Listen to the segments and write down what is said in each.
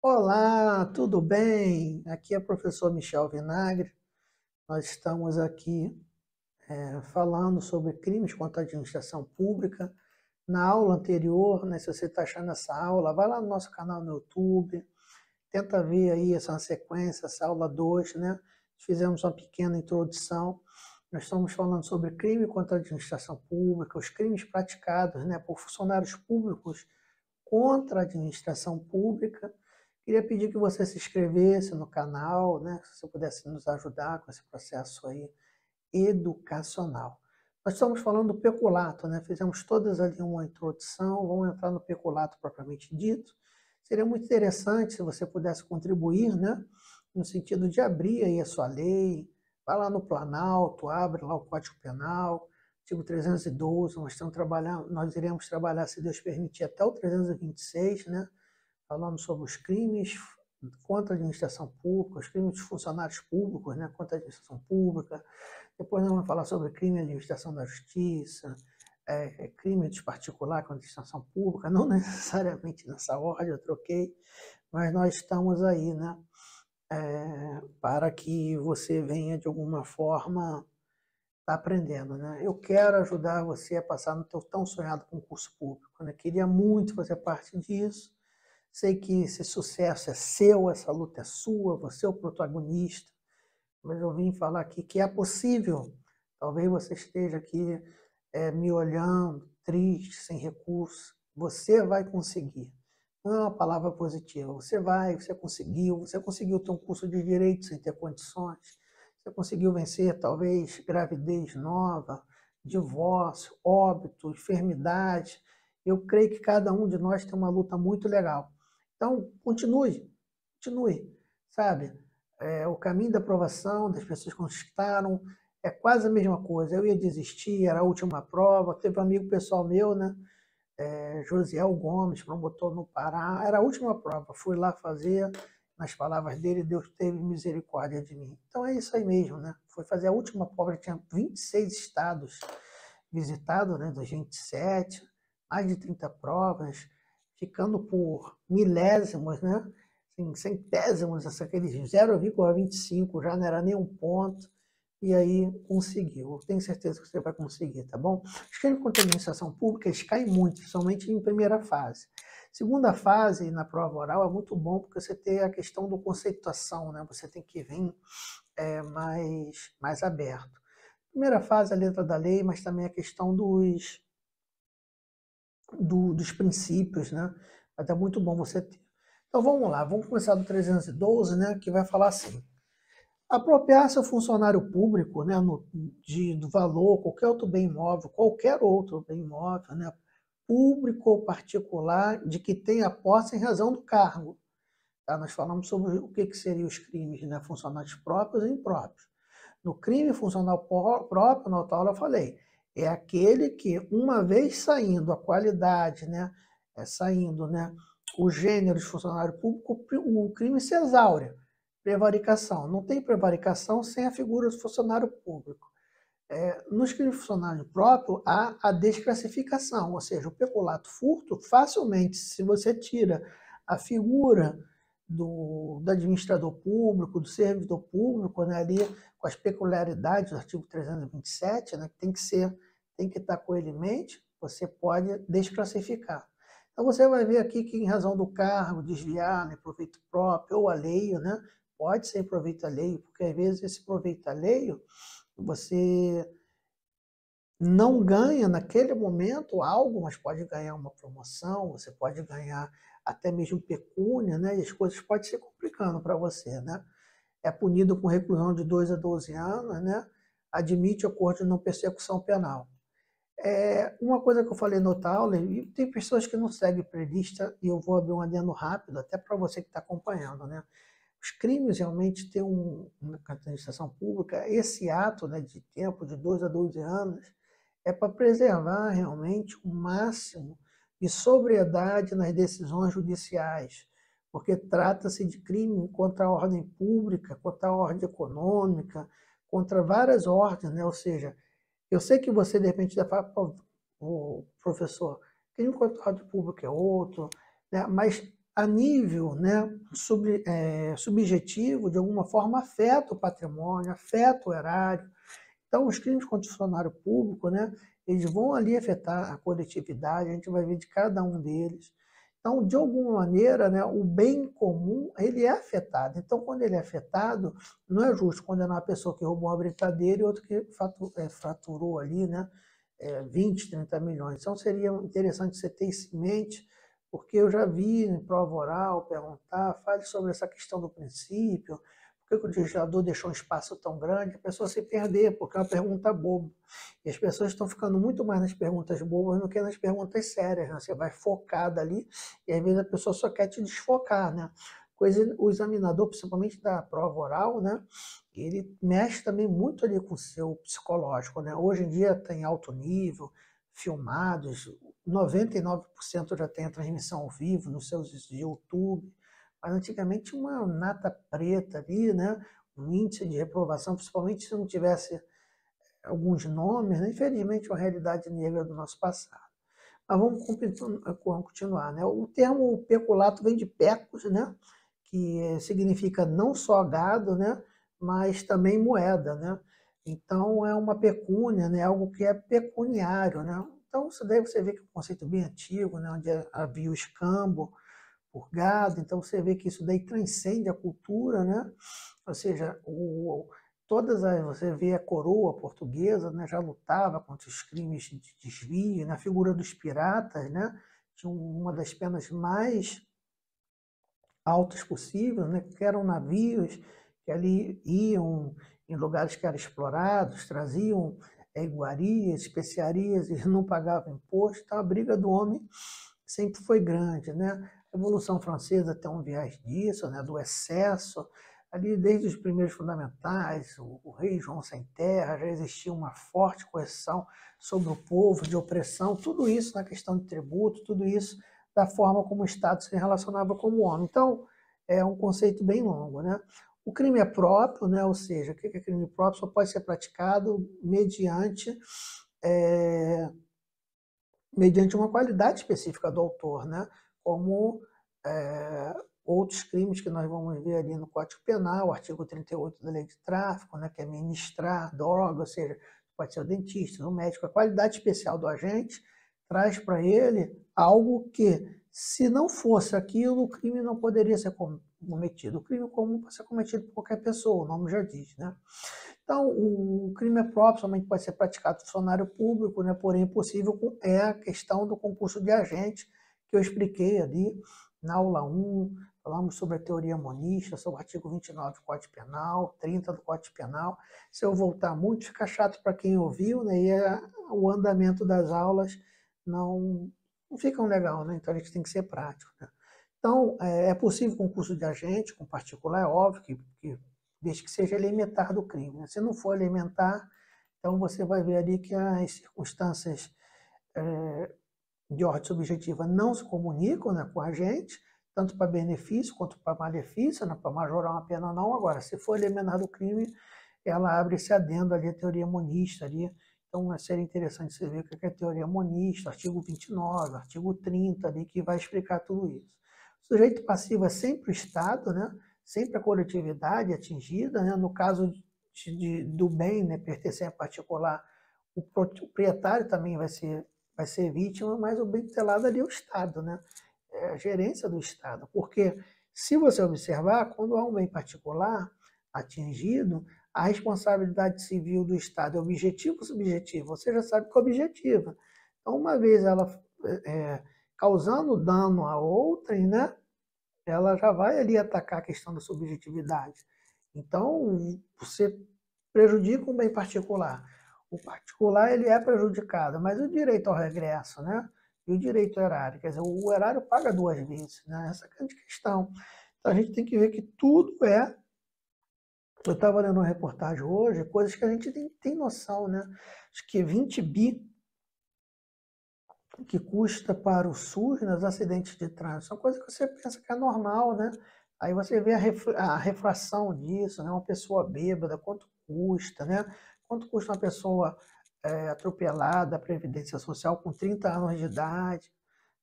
Olá, tudo bem? Aqui é o professor Michel Vinagre. Nós estamos aqui falando sobre crimes contra a administração pública. Na aula anterior, né, se você está achando essa aula, vai lá no nosso canal no YouTube, tenta ver aí essa sequência, essa aula 2, né? Fizemos uma pequena introdução. Nós estamos falando sobre crime contra a administração pública, os crimes praticados, né, por funcionários públicos contra a administração pública. Queria pedir que você se inscrevesse no canal, né? Se você pudesse nos ajudar com esse processo aí educacional. Nós estamos falando do peculato, né? Fizemos todas ali uma introdução, vamos entrar no peculato propriamente dito. Seria muito interessante se você pudesse contribuir, né? No sentido de abrir aí a sua lei, vai lá no Planalto, abre lá o Código Penal, artigo 312, nós iremos trabalhar, se Deus permitir, até o 326, né? Falando sobre os crimes contra a administração pública, os crimes de funcionários públicos, né, contra a administração pública. Depois nós vamos falar sobre crime de administração da justiça, crime de particular contra a administração pública, não necessariamente nessa ordem, eu troquei, mas nós estamos aí, né, para que você venha de alguma forma tá aprendendo, né? Eu quero ajudar você a passar no teu tão sonhado concurso público, né? Queria muito fazer parte disso. Sei que esse sucesso é seu, essa luta é sua, você é o protagonista, mas eu vim falar aqui que é possível. Talvez você esteja aqui me olhando, triste, sem recurso. Você vai conseguir. Não é uma palavra positiva. Você conseguiu ter um curso de direito sem ter condições, você conseguiu vencer talvez gravidez nova, divórcio, óbito, enfermidade. Eu creio que cada um de nós tem uma luta muito legal. Então, continue, sabe? O caminho da aprovação, das pessoas que conquistaram, é quase a mesma coisa. Eu ia desistir, era a última prova. Teve um amigo pessoal meu, né? Josiel Gomes, promotor no Pará, era a última prova. Fui lá fazer, nas palavras dele, Deus teve misericórdia de mim. Então é isso aí mesmo, né? Foi fazer a última prova, tinha 26 estados visitados, né? Dos 27, mais de 30 provas, ficando por milésimos, né? Assim, centésimos, aqueles 0,25 já não era nem um ponto, e aí conseguiu. Eu tenho certeza que você vai conseguir, tá bom? Os crimes contra a administração pública, eles caem muito, somente em primeira fase. Segunda fase, na prova oral, é muito bom porque você tem a questão do conceituação, né? Você tem que vir mais aberto. Primeira fase, a letra da lei, mas também a questão dos princípios, né? Mas é muito bom você ter. Então vamos lá, vamos começar do 312, né? Que vai falar assim: apropriar-se ao funcionário público, né, do valor, qualquer outro bem imóvel, né, público ou particular, de que tenha posse em razão do cargo. Tá? Nós falamos sobre o que seriam os crimes, né, funcionários próprios e impróprios. No crime funcional próprio, na outra aula eu falei, é aquele que, uma vez saindo a qualidade, né, saindo, né, o gênero de funcionário público, o crime se exaure. Prevaricação. Não tem prevaricação sem a figura do funcionário público. Nos crimes de funcionário próprio, há a desclassificação, ou seja, o peculato furto, facilmente, se você tira a figura do administrador público, do servidor público, né, ali com as peculiaridades do artigo 327, né, tem que estar com ele em mente, você pode desclassificar. Então você vai ver aqui que em razão do cargo, desviar, né, proveito próprio ou alheio, né, pode ser proveito alheio, porque às vezes esse proveito alheio você não ganha naquele momento algo, mas pode ganhar uma promoção, você pode ganhar até mesmo pecúnia, né? E as coisas podem se complicando para você, né? É punido com reclusão de 2 a 12 anos, né? Admite acordo de não persecução penal. Uma coisa que eu falei na outra aula, e tem pessoas que não seguem prelista, e eu vou abrir um adendo rápido, até para você que está acompanhando, né? Os crimes realmente têm na administração pública, esse ato, né, de tempo de 2 a 12 anos, é para preservar realmente o máximo de sobriedade nas decisões judiciais, porque trata-se de crime contra a ordem pública, contra a ordem econômica, contra várias ordens, né? Ou seja, eu sei que você, de repente, vai falar, professor, crime contra a ordem pública é outro, né? Mas a nível, né, subjetivo, de alguma forma, afeta o patrimônio, afeta o erário. Então, os crimes contra o funcionário público, né, eles vão ali afetar a coletividade, a gente vai ver de cada um deles. Então, de alguma maneira, né, o bem comum, ele é afetado. Então, quando ele é afetado, não é justo condenar uma pessoa que roubou uma brincadeira e outra que faturou ali, né, 20, 30 milhões. Então, seria interessante você ter isso em mente, porque eu já vi em prova oral perguntar, fale sobre essa questão do princípio, por que o legislador deixou um espaço tão grande, a pessoa se perder, porque é uma pergunta boba. E as pessoas estão ficando muito mais nas perguntas bobas do que nas perguntas sérias, né? Você vai focada ali, e às vezes a pessoa só quer te desfocar, né? O examinador, principalmente da prova oral, né? Ele mexe também muito ali com o seu psicológico, né? Hoje em dia tem alto nível, filmados, 99% já tem a transmissão ao vivo nos seus YouTube, mas antigamente tinha uma nata preta ali, né? Um índice de reprovação, principalmente se não tivesse alguns nomes, né? Infelizmente, uma realidade negra do nosso passado. Mas vamos continuar, né? O termo peculato vem de pecus, né? Que significa não só gado, né? Mas também moeda, né? Então, é uma pecúnia, né? Algo que é pecuniário, né? Então, isso daí você vê que é um conceito bem antigo, né? Onde havia o escambo por gado, então você vê que isso daí transcende a cultura, né? Ou seja, você vê a coroa portuguesa, né, já lutava contra os crimes de desvio, na figura dos piratas, né, tinha uma das penas mais altas possíveis, né, que eram navios que ali iam em lugares que eram explorados, traziam iguarias, especiarias e não pagavam imposto, então a briga do homem sempre foi grande, né? A Revolução Francesa tem um viés disso, né, do excesso. Ali, desde os primeiros fundamentais, o rei João Sem Terra, já existia uma forte coerção sobre o povo, de opressão, tudo isso na questão de tributo, tudo isso da forma como o Estado se relacionava com o homem. Então, é um conceito bem longo, né? O crime é próprio, né? Ou seja, o que é crime próprio? Só pode ser praticado mediante uma qualidade específica do autor, né? Como outros crimes que nós vamos ver ali no Código Penal, o artigo 38 da Lei de Tráfico, né? Que é ministrar droga, ou seja, pode ser o dentista, o médico. A qualidade especial do agente traz para ele algo que, se não fosse aquilo, o crime não poderia ser cometido. O crime comum pode ser cometido por qualquer pessoa, o nome já diz, né? Então, o crime é próprio, somente pode ser praticado por funcionário público, né? Porém, impossível é a questão do concurso de agente, que eu expliquei ali na aula 1, falamos sobre a teoria monista, sobre o artigo 29 do Código Penal, 30 do Código Penal. Se eu voltar muito, fica chato para quem ouviu, né? O andamento das aulas não ficam legal, né? Então, a gente tem que ser prático, né? Então, é possível concurso de agente com particular, é óbvio que desde que seja elementar do crime, né? Se não for elementar, então você vai ver ali que as circunstâncias de ordem subjetiva não se comunicam, né, com a gente, tanto para benefício quanto para malefício, né, para majorar uma pena ou não. Agora, se for elementar do crime, ela abre esse adendo ali, a teoria monista ali. Então, seria interessante você ver o que é a teoria monista, artigo 29, artigo 30 ali, que vai explicar tudo isso. O sujeito passivo é sempre o Estado, né? Sempre a coletividade atingida, né? No caso do bem, né, pertencer a particular, o proprietário também vai ser vítima, mas o bem tutelado ali é o Estado, né? É a gerência do Estado. Porque, se você observar, quando há um bem particular atingido, a responsabilidade civil do Estado é objetivo ou subjetiva? Você já sabe que é objetiva. Então, uma vez ela causando dano a outrem, né, ela já vai ali atacar a questão da subjetividade. Então, você prejudica um bem particular. O particular ele é prejudicado, mas o direito ao regresso, né? E o direito ao erário, quer dizer, o erário paga duas vezes, né? Essa é a grande questão. Então a gente tem que ver que tudo é. Eu estava lendo uma reportagem hoje, coisas que a gente tem noção, né? Acho que 20 bi que custa para o SUS nos acidentes de trânsito. São coisas que você pensa que é normal, né? Aí você vê a refração disso, né? Uma pessoa bêbada, quanto custa, né? Quanto custa uma pessoa atropelada, a Previdência Social com 30 anos de idade?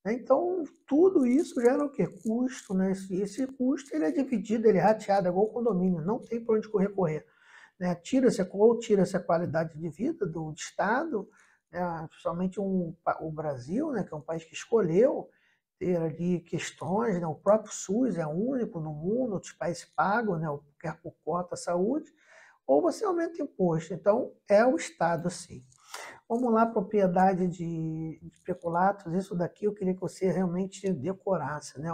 né? Então, tudo isso gera o quê? Custo, né? Esse custo ele é dividido, ele é rateado, é igual o condomínio, não tem para onde recorrer, né? Tira-se a qualidade de vida do Estado, né? Principalmente o Brasil, né? Que é um país que escolheu ter ali questões, né? O próprio SUS é único no mundo, outros países pagam, né? Quer por cota a saúde, ou você aumenta imposto. Então, é o Estado, sim. Vamos lá, propriedade de peculatos. Isso daqui eu queria que você realmente decorasse, né?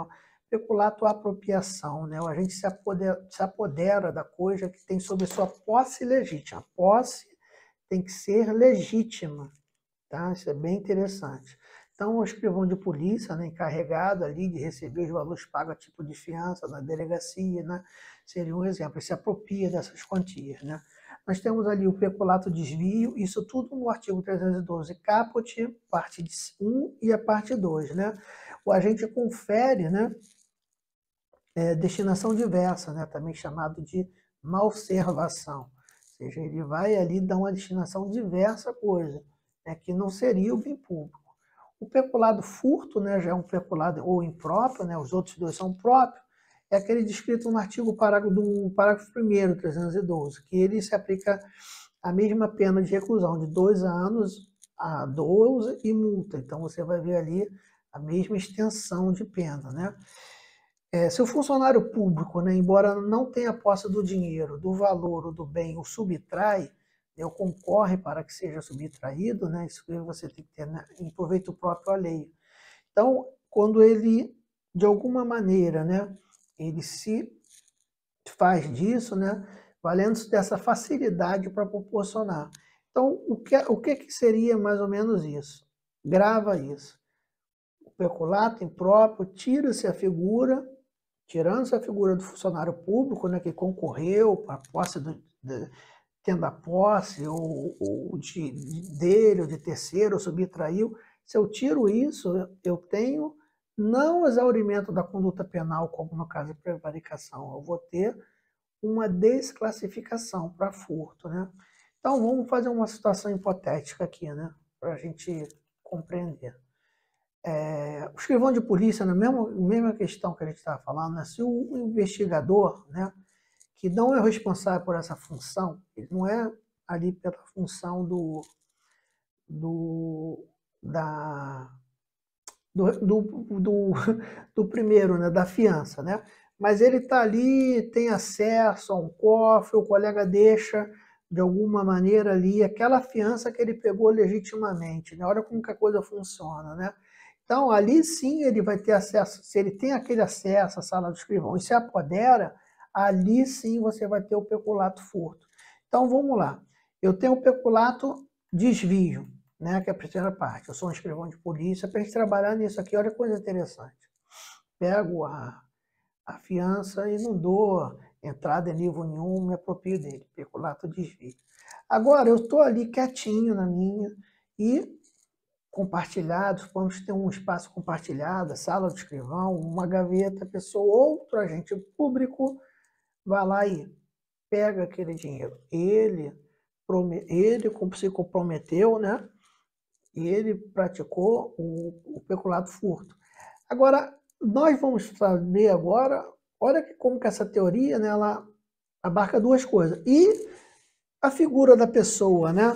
Peculato é apropriação, né? A gente se apodera da coisa que tem sob sua posse legítima. A posse tem que ser legítima, tá? Isso é bem interessante. Então, o escrivão de polícia, né, encarregado ali de receber os valores pagos a título de fiança na delegacia, né, seria um exemplo. Ele se apropria dessas quantias, né? Nós temos ali o peculato desvio, isso tudo no artigo 312 caput, parte 1 e a parte 2, né? O agente confere, né, destinação diversa, né, também chamado de malservação. Ou seja, ele vai ali dar uma destinação diversa à coisa, né, que não seria o bem público. O peculado furto, né, já é um peculado ou impróprio, né, os outros dois são próprios, é aquele descrito no artigo do parágrafo 1º, 312, que ele se aplica a mesma pena de reclusão, de 2 anos a 12 e multa. Então, você vai ver ali a mesma extensão de pena, né? Se o funcionário público, né, embora não tenha posse do dinheiro, do valor ou do bem, o subtrai, né, ou concorre para que seja subtraído, né, isso que você tem que ter, né, em proveito próprio alheio. Então, quando ele, de alguma maneira, né, ele se faz disso, né, valendo-se dessa facilidade para proporcionar. Então, o que seria mais ou menos isso? Grava isso. O peculato impróprio, tira-se a figura, tirando-se a figura do funcionário público, né, que concorreu para a posse tendo a posse ou dele ou de terceiro, ou subtraiu. Se eu tiro isso, eu tenho não o exaurimento da conduta penal, como no caso de prevaricação, eu vou ter uma desclassificação para furto, né? Então vamos fazer uma situação hipotética aqui, né, para a gente compreender. O escrivão de polícia, na mesma questão que a gente estava falando, né, se o investigador, né, que não é responsável por essa função, ele não é ali pela função do, da, do, do, do, do primeiro, né, da fiança, né? Mas ele está ali, tem acesso a um cofre, o colega deixa de alguma maneira ali aquela fiança que ele pegou legitimamente, né? Olha como que a coisa funciona, né? Então, ali sim ele vai ter acesso, se ele tem aquele acesso à sala do escrivão e se apodera, ali sim você vai ter o peculato furto. Então, vamos lá. Eu tenho o peculato desvio, né, que é a primeira parte. Eu sou um escrivão de polícia, para a gente trabalhar nisso aqui, olha que coisa interessante. Pego a fiança e não dou entrada em nível nenhum, me aproprio dele, peculato desvio. Agora, eu estou ali quietinho na minha e compartilhados, vamos ter um espaço compartilhado, sala do escrivão, uma gaveta, pessoa, outro agente público, vai lá e pega aquele dinheiro. Ele se comprometeu, né? E ele praticou o peculato furto. Agora, nós vamos saber agora, olha como que essa teoria, né, ela abarca duas coisas. E a figura da pessoa, né?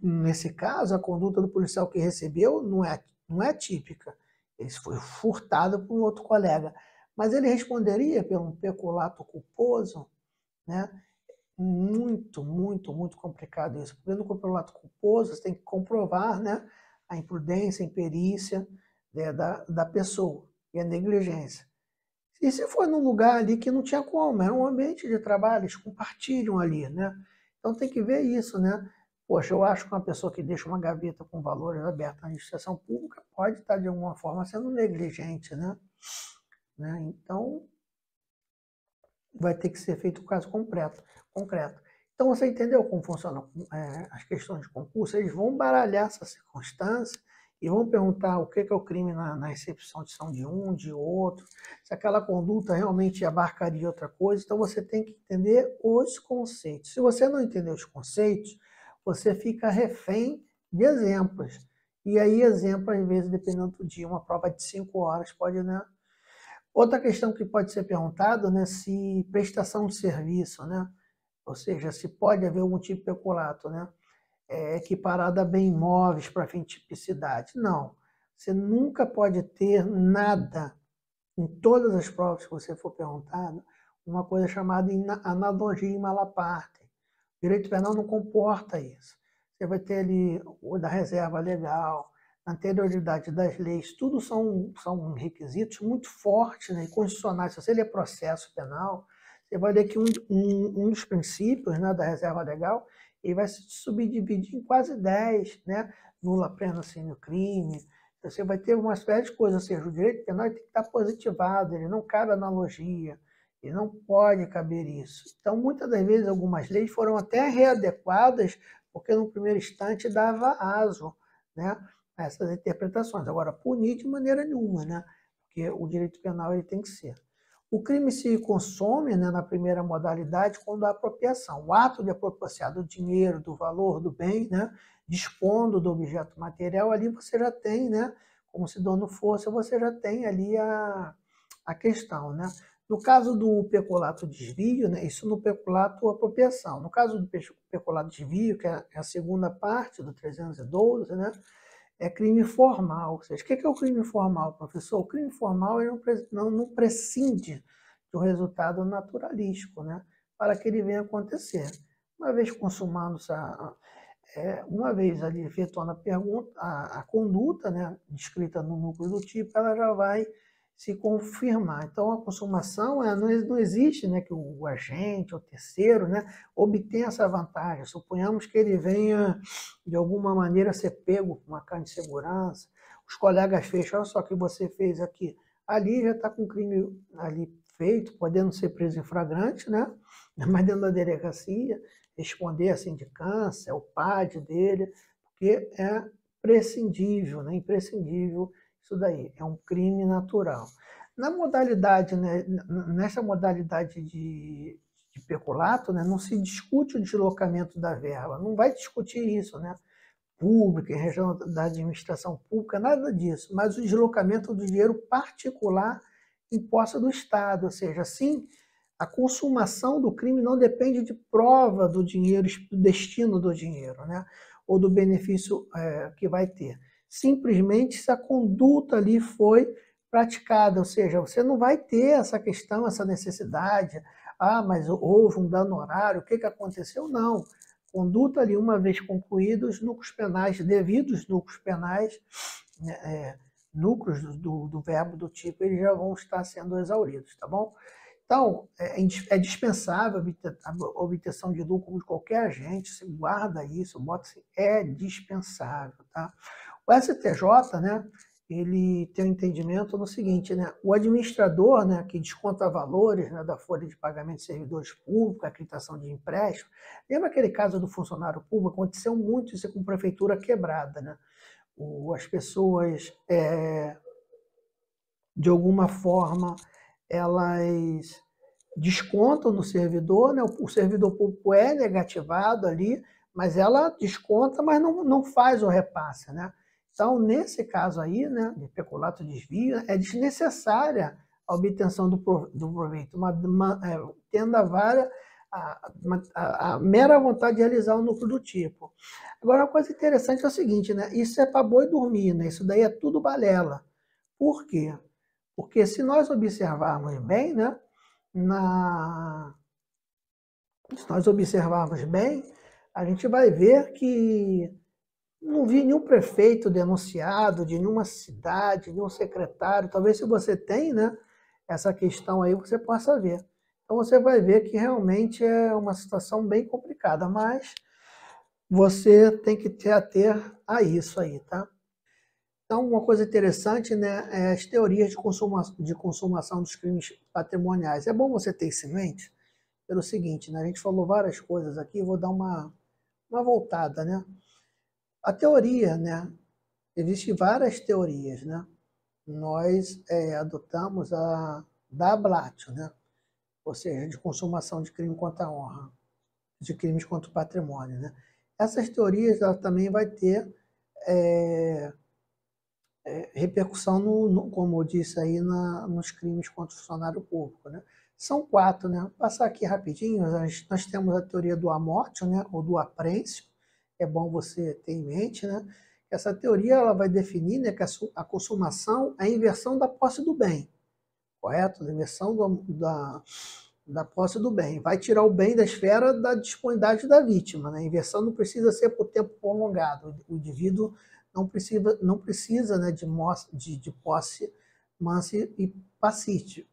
Nesse caso, a conduta do policial que recebeu não é típica. Ele foi furtado por um outro colega. Mas ele responderia pelo peculato culposo, né? Muito, muito, muito complicado isso. Porque no peculato culposo, você tem que comprovar, né, a imprudência, a imperícia, né, da pessoa e a negligência. E se for num lugar ali que não tinha como, era um ambiente de trabalho, eles compartilham ali, né? Então tem que ver isso, né? Poxa, eu acho que uma pessoa que deixa uma gaveta com valores abertos na administração pública pode estar, de alguma forma, sendo negligente, né? Então, vai ter que ser feito o caso concreto. Então, você entendeu como funcionam as questões de concurso? Eles vão baralhar essa circunstância e vão perguntar o que é o crime na recepção de um, de outro, se aquela conduta realmente abarcaria outra coisa. Então, você tem que entender os conceitos. Se você não entender os conceitos, você fica refém de exemplos. E aí, exemplo, às vezes, dependendo do dia, uma prova de 5 horas pode, né? Outra questão que pode ser perguntada, né, se prestação de serviço, né? Ou seja, se pode haver algum tipo de peculato, né? Equiparada a bem imóveis para fim de tipicidade. Não. Você nunca pode ter nada, em todas as provas que você for perguntado, uma coisa chamada analogia in mala parte. O direito penal não comporta isso. Você vai ter ali o da reserva legal, a anterioridade das leis, tudo são requisitos muito fortes, né, e constitucionais. Se você ler processo penal, você vai ler que um dos princípios, né, da reserva legal, ele vai se subdividir em quase 10, né? Nula plena sine crime. Você vai ter uma série de coisas, ou seja, o direito penal tem que estar positivado, ele não cabe analogia, ele não pode caber isso. Então, muitas das vezes, algumas leis foram até readequadas, porque no primeiro instante dava aso, né, a essas interpretações. Agora, punir de maneira nenhuma, né? Porque o direito penal ele tem que ser. O crime se consome, né, na primeira modalidade quando há apropriação. O ato de apropriação do dinheiro, do valor, do bem, né, dispondo do objeto material, ali você já tem, né, como se dono fosse, você já tem ali a questão, né? No caso do peculato desvio, né, isso no peculato apropriação. No caso do peculato desvio, que é a segunda parte do 312, né, é crime formal. Ou seja, o que é o crime formal, professor? O crime formal ele não prescinde do resultado naturalístico, né, para que ele venha acontecer. Uma vez consumando uma vez ali efetuando a pergunta, a conduta, né, descrita no núcleo do tipo, ela já vai se confirmar. Então, a consumação não existe, né, que o agente, o terceiro, né, obtenha essa vantagem. Suponhamos que ele venha, de alguma maneira, ser pego por uma câmera de segurança, os colegas fecham, olha só o que você fez aqui. Ali já está com o crime ali feito, podendo ser preso em flagrante, né, mas dentro da delegacia, responder a sindicância, o PAD dele, porque é prescindível, né, imprescindível isso daí, é um crime natural. Na modalidade, né, nessa modalidade de peculato, né, não se discute o deslocamento da verba, não vai discutir isso, né? Pública, em região da administração pública, nada disso, mas o deslocamento do dinheiro particular em posse do Estado, ou seja, sim, a consumação do crime não depende de prova do dinheiro, do destino do dinheiro, né? Ou do benefício que vai ter. Simplesmente se a conduta ali foi praticada, ou seja, você não vai ter essa questão, essa necessidade, mas houve um dano horário, o que aconteceu? Não. Conduta ali, uma vez concluídos, os núcleos penais, devidos núcleos penais, núcleos do verbo do tipo, eles já vão estar sendo exauridos, tá bom? Então, é dispensável a obtenção de lucro de qualquer agente, se guarda isso, bota assim, é dispensável, tá? O STJ, né, ele tem um entendimento no seguinte, né, o administrador, né, que desconta valores, né, da folha de pagamento de servidores públicos, acreditação de empréstimo, lembra aquele caso do funcionário público? Aconteceu muito isso com prefeitura quebrada, né? As pessoas, de alguma forma, elas descontam no servidor, né? O servidor público é negativado ali, mas ela desconta, mas não faz o repasse, né? Então, nesse caso aí, né, de peculato desvio, é desnecessária a obtenção do proveito, tendo a vara a mera vontade de realizar o núcleo do tipo. Agora, uma coisa interessante é o seguinte, né? Isso é para boi dormir, né? Isso daí é tudo balela. Por quê? Porque se nós observarmos bem, né, se nós observarmos bem, a gente vai ver que não vi nenhum prefeito denunciado de nenhuma cidade, nenhum secretário. Talvez se você tem, né, essa questão aí, você possa ver. Então você vai ver que realmente é uma situação bem complicada, mas você tem que ter a isso aí, tá? Então, uma coisa interessante, né, é as teorias de consumação dos crimes patrimoniais. É bom você ter isso em mente, pelo seguinte, né, a gente falou várias coisas aqui, vou dar uma voltada, né? A teoria, né, existem várias teorias, né? Nós adotamos a da Blatio, né? Ou seja, de consumação de crime contra a honra, de crimes contra o patrimônio, né? Essas teorias ela também vai ter repercussão, como eu disse aí, nos crimes contra o funcionário público, né? São 4, né? Vou passar aqui rapidinho. Nós temos a teoria do amortio, né? Ou do aprencio. É bom você ter em mente, né? Essa teoria ela vai definir, né, que a consumação é a inversão da posse do bem, correto? A inversão da posse do bem. Vai tirar o bem da esfera da disponibilidade da vítima, né? A inversão não precisa ser por tempo prolongado. O indivíduo não precisa, né, de posse mansa e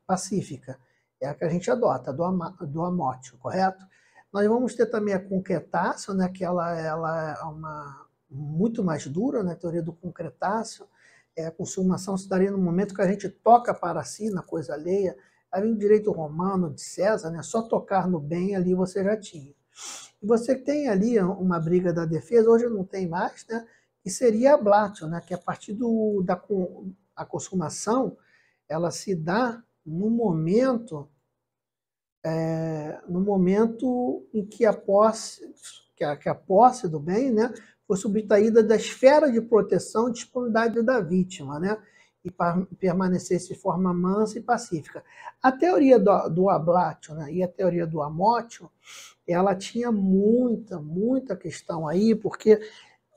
pacífica. É a que a gente adota, do amortio, correto? Nós vamos ter também a concretácio, né, que ela é muito mais dura, né, a teoria do concretácio. A consumação se daria no momento que a gente toca para si, na coisa alheia. Aí o direito romano de César, né, só tocar no bem ali você já tinha. E você tem ali uma briga da defesa, hoje não tem mais, né, que seria a ablatio, né, que a partir da consumação, ela se dá no momento em que a posse do bem, né, foi subtraída da esfera de proteção e disponibilidade da vítima, né, e permanecesse de forma mansa e pacífica. A teoria do ablatio, né, e a teoria do amortio, ela tinha muita questão aí, porque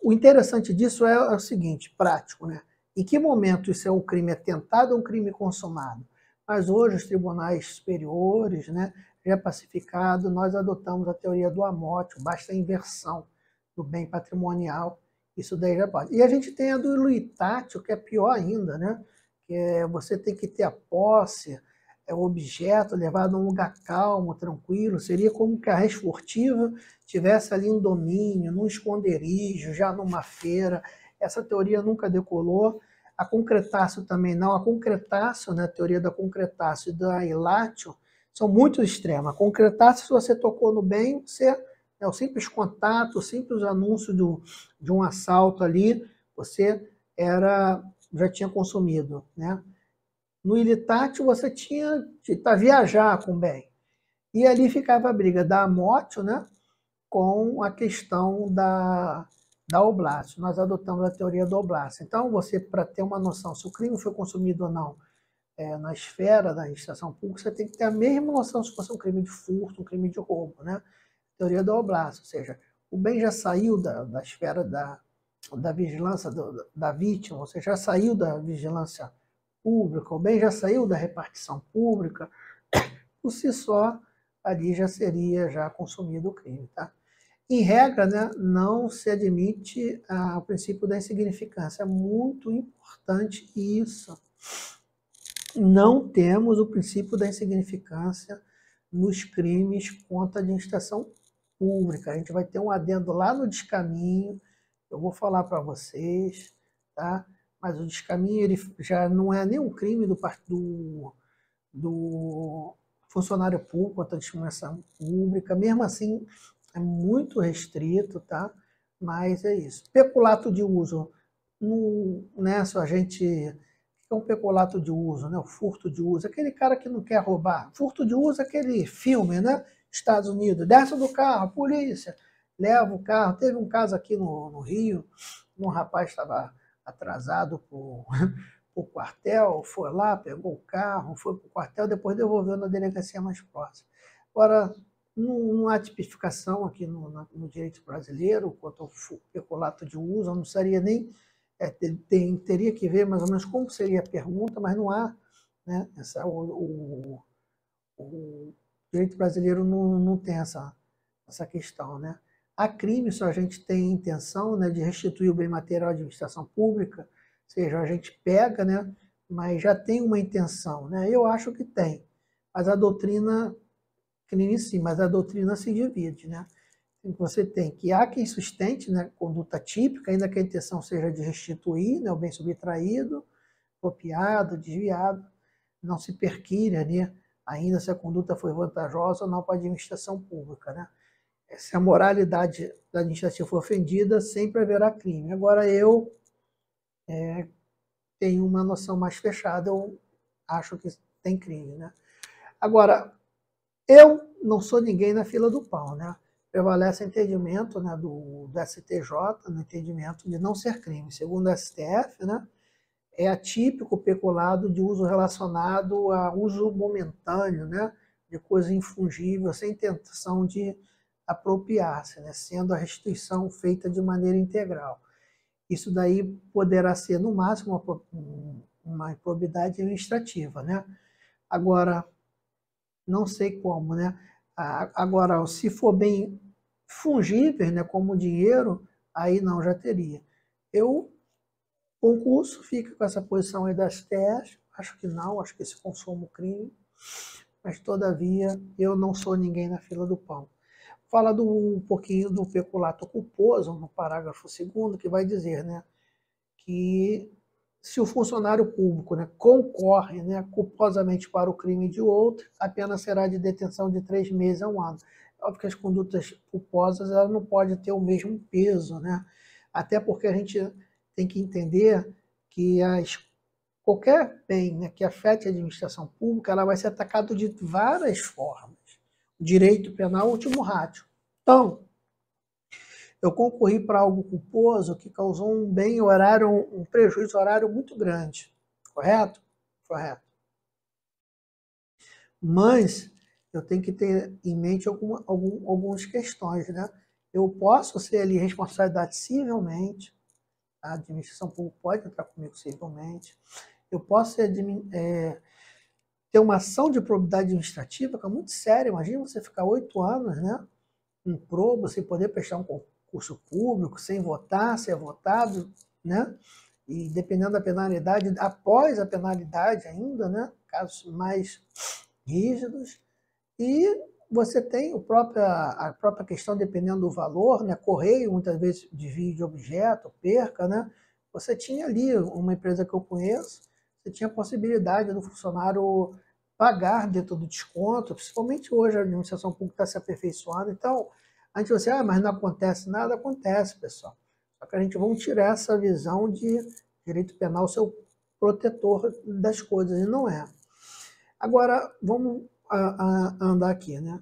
o interessante disso é o seguinte, prático, né? Em que momento isso é um crime atentado ou um crime consumado? Mas hoje os tribunais superiores, né, já pacificado, nós adotamos a teoria do amortio, basta a inversão do bem patrimonial, isso daí já pode. E a gente tem a do iluitatio, que é pior ainda, né? Que é você tem que ter a posse, o objeto levado a um lugar calmo, tranquilo, seria como que a res furtiva tivesse ali em domínio, num esconderijo, já numa feira. Essa teoria nunca decolou. A concretácio também não. A concretácio, né, a teoria da concretácio e da ilatio, são muito extremas. A concretácio, se você tocou no bem, o simples contato, o simples anúncio de um assalto ali, você já tinha consumido, né? No ilitátil, você tinha que viajar com o bem. E ali ficava a briga da amortio, né, com a questão da oblatio. Nós adotamos a teoria do oblatio. Então, você, para ter uma noção se o crime foi consumido ou não na esfera da administração pública, você tem que ter a mesma noção se fosse um crime de furto, um crime de roubo, né? Teoria do oblatio, ou seja, o bem já saiu da esfera da vigilância da vítima, ou seja, já saiu da vigilância pública, o bem já saiu da repartição pública, por si só, ali já seria já consumido o crime, tá? Em regra, né, não se admite o princípio da insignificância. É muito importante isso. Não temos o princípio da insignificância nos crimes contra a administração pública. A gente vai ter um adendo lá no descaminho, eu vou falar para vocês, tá? Mas o descaminho ele já não é nenhum crime do funcionário público contra a administração pública. Mesmo assim, é muito restrito, tá? Mas é isso. Peculato de uso. Né, se a gente... O que é um peculato de uso, né? O furto de uso. Aquele cara que não quer roubar. Furto de uso é aquele filme, né? Estados Unidos. Desce do carro, polícia. Leva o carro. Teve um caso aqui no Rio. Um rapaz estava atrasado por o quartel, foi lá, pegou o carro, foi para o quartel, depois devolveu na delegacia mais próxima. Agora, não há tipificação aqui no direito brasileiro quanto ao peculato de uso, eu não seria nem... teria que ver mais ou menos como seria a pergunta, mas não há, né, o direito brasileiro não tem essa questão, né? Há crime se a gente tem intenção, né, de restituir o bem material à administração pública, ou seja, a gente pega, né, mas já tem uma intenção, né? Eu acho que tem, mas a doutrina, crime sim, mas a doutrina se divide, né? Você tem que há quem sustente, né, conduta típica, ainda que a intenção seja de restituir, né, o bem subtraído, copiado, desviado, não se perquire, né, ainda se a conduta foi vantajosa ou não para a administração pública, né? Se a moralidade da administrativa for ofendida, sempre haverá crime. Agora, eu tenho uma noção mais fechada, eu acho que tem crime, né? Agora, eu não sou ninguém na fila do pão, né? prevalece o entendimento, né, do STJ, no entendimento de não ser crime. Segundo o STF, né, é atípico o peculado de uso relacionado a uso momentâneo, né, de coisa infungível, sem intenção de apropriar-se, né, sendo a restituição feita de maneira integral. Isso daí poderá ser, no máximo, uma improbidade administrativa, né? Agora, não sei como, né? Agora, se for bem fungível, né, como dinheiro, aí não, já teria. Concurso fica com essa posição aí das STF, acho que não, acho que esse consumo crime, mas todavia eu não sou ninguém na fila do pão. Fala um pouquinho do peculato culposo, no parágrafo 2º, que vai dizer, né, que se o funcionário público, né, concorre, né, culposamente para o crime de outro, a pena será de detenção de 3 meses a 1 ano. É óbvio que as condutas culposas elas não podem ter o mesmo peso, né? Até porque a gente tem que entender que qualquer bem, né, que afete a administração pública, ela vai ser atacada de várias formas. O direito penal é o último ratio. Então, eu concorri para algo culposo que causou um bem horário, um prejuízo horário muito grande. Correto? Correto. Mas eu tenho que ter em mente algumas questões, né? Eu posso ser ali responsabilidade civilmente, a administração pública pode entrar comigo civilmente, eu posso ter uma ação de probidade administrativa, que é muito séria. Imagina você ficar 8 anos, né, em proba, sem poder prestar um concurso público, sem votar, ser votado, né? E dependendo da penalidade, após a penalidade ainda, né? Casos mais rígidos. E você tem a própria questão, dependendo do valor, né? Correio, muitas vezes, desvio de objeto, perca, né? Você tinha ali, uma empresa que eu conheço, você tinha a possibilidade do funcionário pagar dentro do desconto, principalmente hoje a administração pública está se aperfeiçoando. Então, a gente vai dizer, mas não acontece nada, acontece, pessoal. Só que a gente vai tirar essa visão de direito penal ser o protetor das coisas, e não é. Agora, vamos andar aqui, né?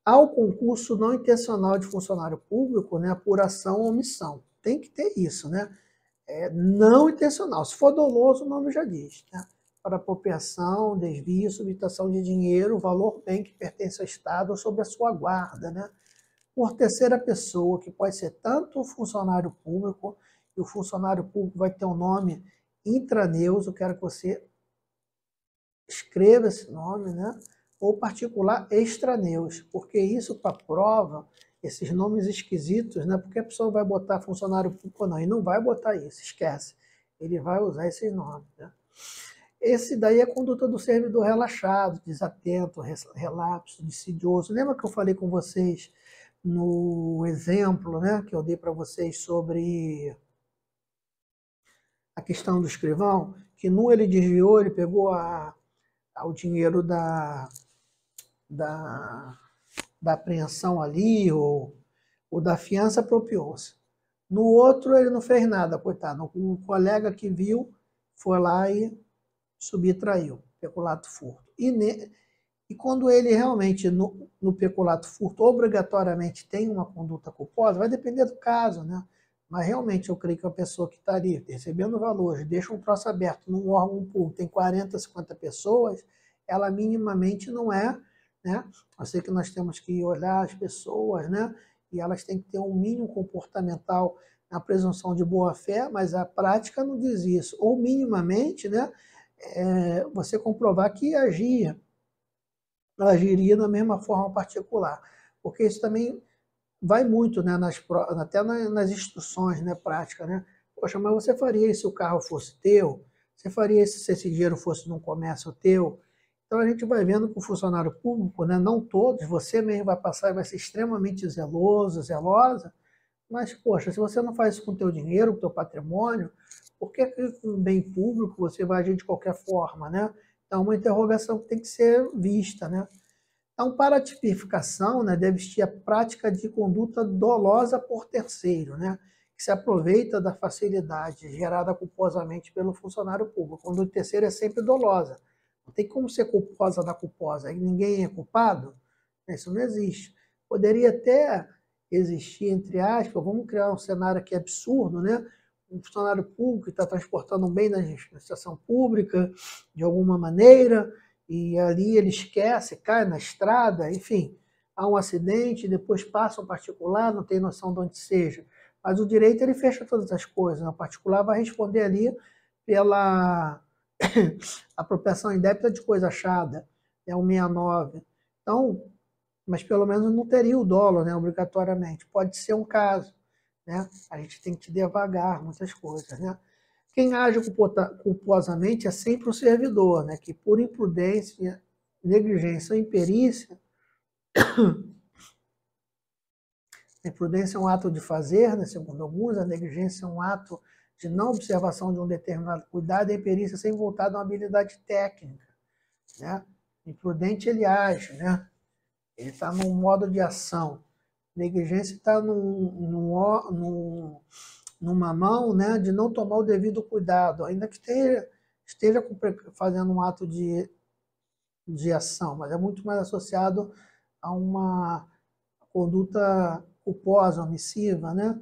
Há o concurso não intencional de funcionário público, né, por ação ou omissão. Tem que ter isso, né? Não intencional. Se for doloso, o nome já diz, né? Para apropriação, desvio, subtração de dinheiro, valor bem que pertence ao Estado ou sob a sua guarda, né? Por terceira pessoa, que pode ser tanto o funcionário público, e o funcionário público vai ter um nome intraneus, eu quero que você escreva esse nome, né? Ou particular extraneus, porque isso para prova, esses nomes esquisitos, né? Porque a pessoa vai botar funcionário público ou não, e não vai botar isso, esquece. Ele vai usar esses nomes, né? Esse daí é a conduta do servidor relaxado, desatento, relapso, insidioso. Lembra que eu falei com vocês no exemplo, né, que eu dei para vocês sobre a questão do escrivão? Que num ele desviou, ele pegou o dinheiro da apreensão ali, ou da fiança, apropriou-se. No outro, ele não fez nada, coitado. O colega que viu foi lá e subtraiu, peculato furto. E quando ele realmente, no peculato furto, obrigatoriamente tem uma conduta culposa, vai depender do caso, né? Mas realmente eu creio que a pessoa que está ali recebendo valores, deixa um troço aberto num órgão público, tem 40, 50 pessoas, ela minimamente não é, né? Eu sei que nós temos que olhar as pessoas, né? E elas têm que ter um mínimo comportamental na presunção de boa-fé, mas a prática não diz isso. Ou minimamente, né? Você comprovar que agiria da mesma forma particular. Porque isso também vai muito, né, até nas instruções, né, práticas, né? Poxa, mas você faria isso se o carro fosse teu? Você faria isso se esse dinheiro fosse num comércio teu? Então a gente vai vendo que o funcionário público, né, não todos, você mesmo vai passar e vai ser extremamente zeloso, zelosa, mas, poxa, se você não faz isso com o teu dinheiro, com o teu patrimônio, por que com um bem público você vai agir de qualquer forma, né? Então, uma interrogação que tem que ser vista, né? Então, para a tipificação, né, deve existir a prática de conduta dolosa por terceiro, né, que se aproveita da facilidade gerada culposamente pelo funcionário público. A conduta terceira é sempre dolosa. Não tem como ser culposa da culposa. Ninguém é culpado? Isso não existe. Poderia até existir, entre aspas, vamos criar um cenário aqui absurdo, né? Um funcionário público que está transportando um bem na administração pública, de alguma maneira, e ali ele esquece, cai na estrada, enfim, há um acidente, depois passa um particular, não tem noção de onde seja. Mas o direito ele fecha todas as coisas, né? O particular vai responder ali pela apropriação indébita de coisa achada, é o 69. Então, mas pelo menos não teria o dolo, né, obrigatoriamente. Pode ser um caso, né? A gente tem que devagar muitas coisas, né? Quem age culposamente é sempre o servidor, né, que por imprudência, negligência ou imperícia, a imprudência é um ato de fazer, né, segundo alguns, a negligência é um ato de não observação de um determinado cuidado, e a imperícia sem voltada a uma habilidade técnica, né? Imprudente ele age, né? Ele está num modo de ação. Negligência está numa mão, né, de não tomar o devido cuidado, ainda que esteja fazendo um ato de ação, mas é muito mais associado a uma conduta culposa, omissiva, né?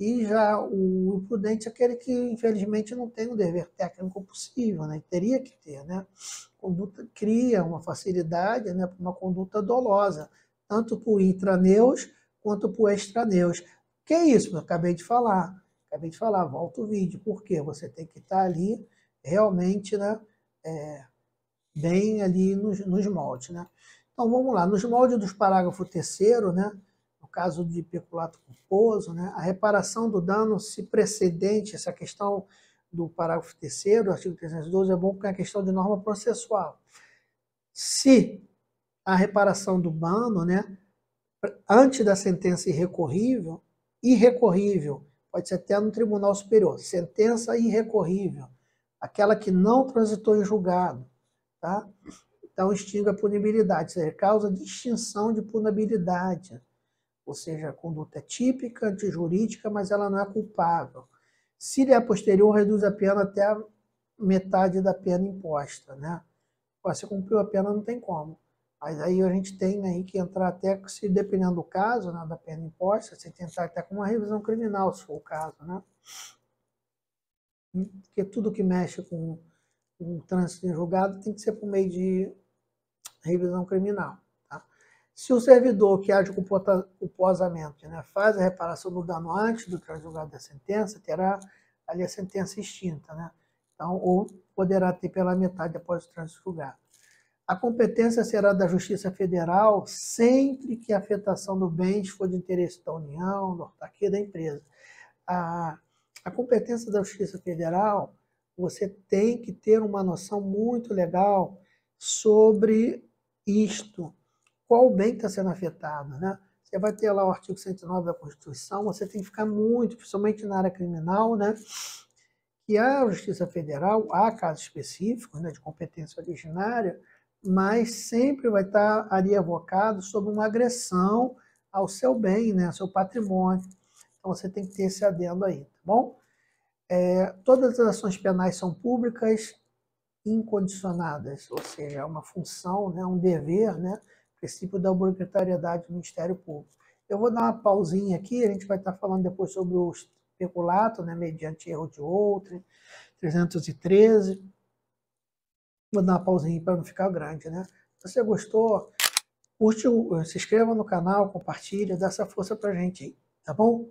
E já o imprudente é aquele que, infelizmente, não tem um dever técnico possível, né? Teria que ter, né? Conduta cria uma facilidade, né, para uma conduta dolosa, tanto para o intraneus quanto para o extraneus. Que é isso? Eu acabei de falar, volta o vídeo. Por quê? Você tem que estar ali realmente, né, bem ali nos moldes, né? Então vamos lá, nos moldes dos parágrafo 3º, né, no caso de peculato culposo, né, a reparação do dano se precedente, essa questão do parágrafo 3º, do artigo 312, é bom porque é uma questão de norma processual. Se a reparação do dano, né, antes da sentença irrecorrível, pode ser até no Tribunal Superior, sentença irrecorrível, aquela que não transitou em julgado, tá? Então, extingue a punibilidade, ou seja, causa distinção de punibilidade, ou seja, a conduta é típica, antijurídica, mas ela não é culpável. Se lhe é posterior, reduz a pena até a metade da pena imposta, né? Se cumpriu a pena, não tem como. Mas aí a gente tem aí que entrar até, se dependendo do caso, né, da pena imposta, você tem que entrar até com uma revisão criminal, se for o caso, né? Porque tudo que mexe com o trânsito em julgado tem que ser por meio de revisão criminal. Tá? Se o servidor que age culposamente, né, faz a reparação do dano antes do transjulgado da sentença, terá ali a sentença extinta, né? Então, ou poderá ter pela metade após o trânsito julgado. A competência será da Justiça Federal sempre que a afetação do bem for de interesse da União, da autarquia, da empresa. A competência da Justiça Federal, você tem que ter uma noção muito legal sobre isto. Qual o bem que está sendo afetado, né? Você vai ter lá o artigo 109 da Constituição, você tem que ficar muito, principalmente na área criminal, né? Que a Justiça Federal, há casos específicos, né, de competência originária, mas sempre vai estar ali evocado sobre uma agressão ao seu bem, né, ao seu patrimônio. Então você tem que ter esse adendo aí, tá bom? Todas as ações penais são públicas incondicionadas, ou seja, é uma função, né, um dever, né, princípio da obrigatoriedade do Ministério Público. Eu vou dar uma pausinha aqui, a gente vai estar falando depois sobre o peculato, né, mediante erro de outrem, 313. Vou dar uma pausinha para não ficar grande, né? Se você gostou, curte, se inscreva no canal, compartilha, dá essa força pra gente aí, tá bom?